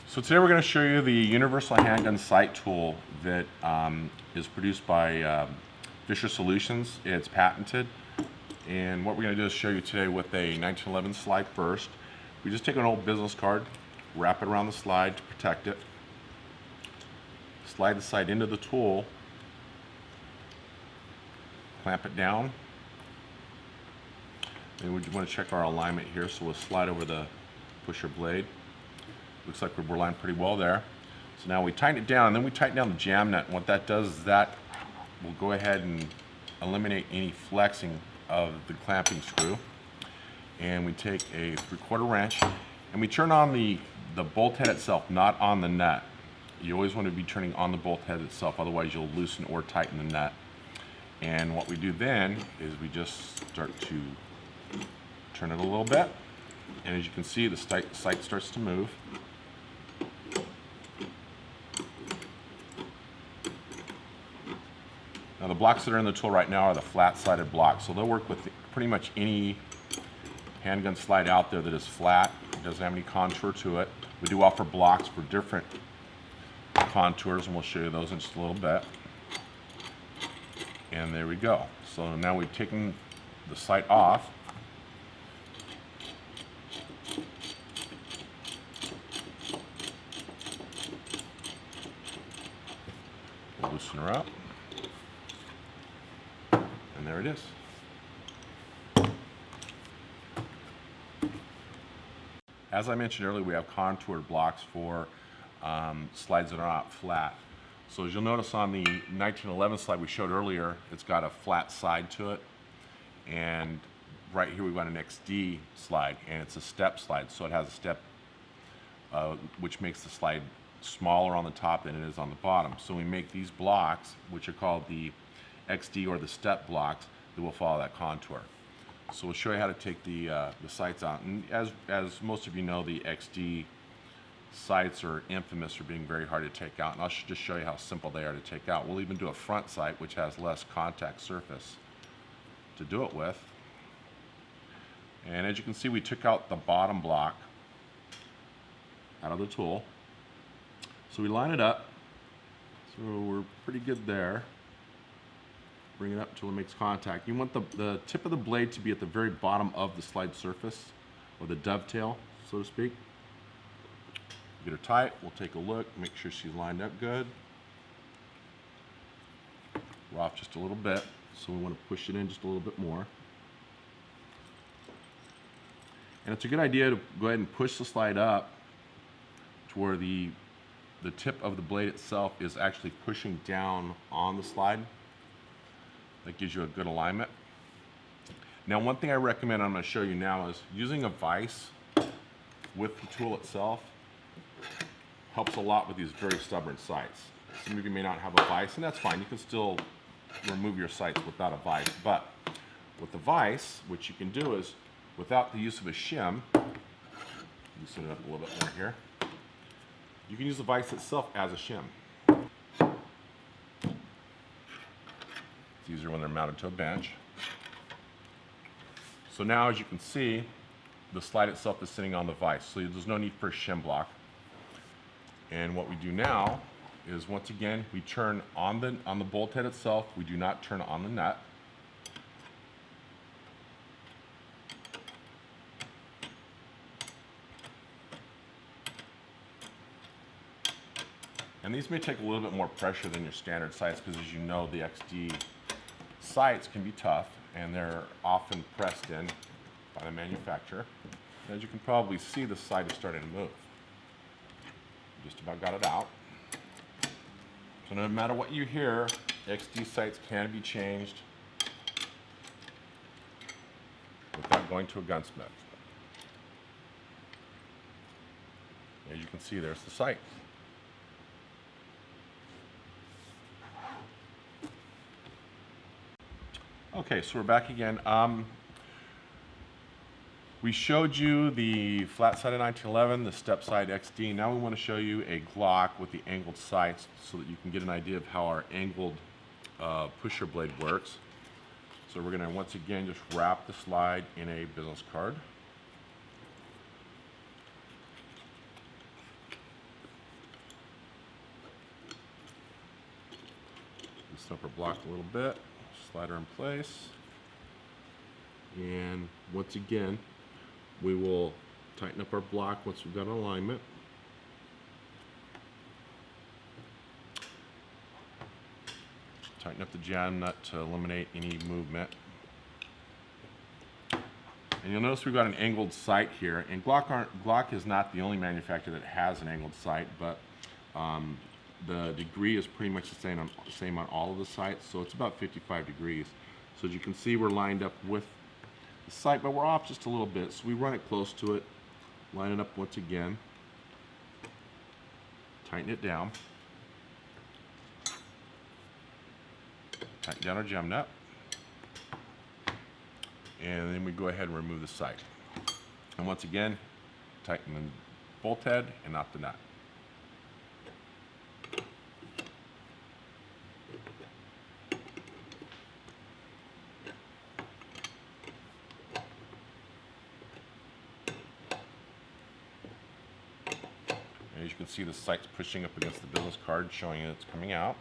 So today we're going to show you the universal handgun sight tool that is produced by Fisher Solutions. It's patented, and what we're going to do is show you today with a 1911 slide first. We just take an old business card, wrap it around the slide to protect it, slide the sight into the tool, clamp it down, and we want to check our alignment here, so we'll slide over the pusher blade. Looks like we're lined pretty well there. So now we tighten it down, and then we tighten down the jam nut. And what that does is that will go ahead and eliminate any flexing of the clamping screw. And we take a 3/4 wrench, and we turn on the bolt head itself, not on the nut. You always want to be turning on the bolt head itself, otherwise you'll loosen or tighten the nut. And what we do then is we just start to turn it a little bit, and as you can see, the sight starts to move. Now the blocks that are in the tool right now are the flat-sided blocks, so they'll work with pretty much any handgun slide out there that is flat. It doesn't have any contour to it. We do offer blocks for different contours, and we'll show you those in just a little bit. And there we go. So now we've taken the sight off. We'll loosen her up. And there it is. As I mentioned earlier, we have contoured blocks for slides that are not flat. So as you'll notice on the 1911 slide we showed earlier, it's got a flat side to it. And right here we've got an XD slide, and it's a step slide. So it has a step which makes the slide smaller on the top than it is on the bottom. So we make these blocks, which are called the XD or the step blocks, that will follow that contour. So we'll show you how to take the sights out. And as most of you know, the XD sights are infamous for being very hard to take out. And I'll just show you how simple they are to take out. We'll even do a front sight, which has less contact surface to do it with. And as you can see, we took out the bottom block out of the tool. So we line it up. So we're pretty good there. Bring it up until it makes contact. You want the tip of the blade to be at the very bottom of the slide surface, or the dovetail, so to speak. Get her tight, we'll take a look, make sure she's lined up good. We're off just a little bit, so we want to push it in just a little bit more. And it's a good idea to go ahead and push the slide up to where the tip of the blade itself is actually pushing down on the slide. That gives you a good alignment. Now, one thing I recommend, I'm going to show you now, is using a vise with the tool itself helps a lot with these very stubborn sights. Some of you may not have a vise, and that's fine. You can still remove your sights without a vise. But with the vise, what you can do is, without the use of a shim, loosen it up a little bit more here, you can use the vise itself as a shim. It's easier when they're mounted to a bench. So now, as you can see, the slide itself is sitting on the vise, so there's no need for a shim block. And what we do now is, once again, we turn on the bolt head itself. We do not turn on the nut. And these may take a little bit more pressure than your standard sights, because, as you know, the XD sights can be tough, and they're often pressed in by the manufacturer. And as you can probably see, the sight is starting to move. Just about got it out. So no matter what you hear, XD sights can be changed without going to a gunsmith. As you can see, there's the sight. Okay, so we're back again. We showed you the flat-sided 1911, the step-side XD. Now we want to show you a Glock with the angled sights, so that you can get an idea of how our angled pusher blade works. So we're going to once again just wrap the slide in a business card. loosen up our block a little bit, slide her in place, and once again we will tighten up our block once we've got an alignment. Tighten up the jam nut to eliminate any movement. And you'll notice we've got an angled sight here, and Glock is not the only manufacturer that has an angled sight, but the degree is pretty much the same on all of the sights, so it's about 55 degrees. So as you can see, we're lined up with the sight, but we're off just a little bit, so we run it close to it, line it up once again, tighten it down, tighten down our jam nut, and then we go ahead and remove the sight. And once again, tighten the bolt head and not the nut. And as you can see, the sight's pushing up against the business card, showing it's coming out.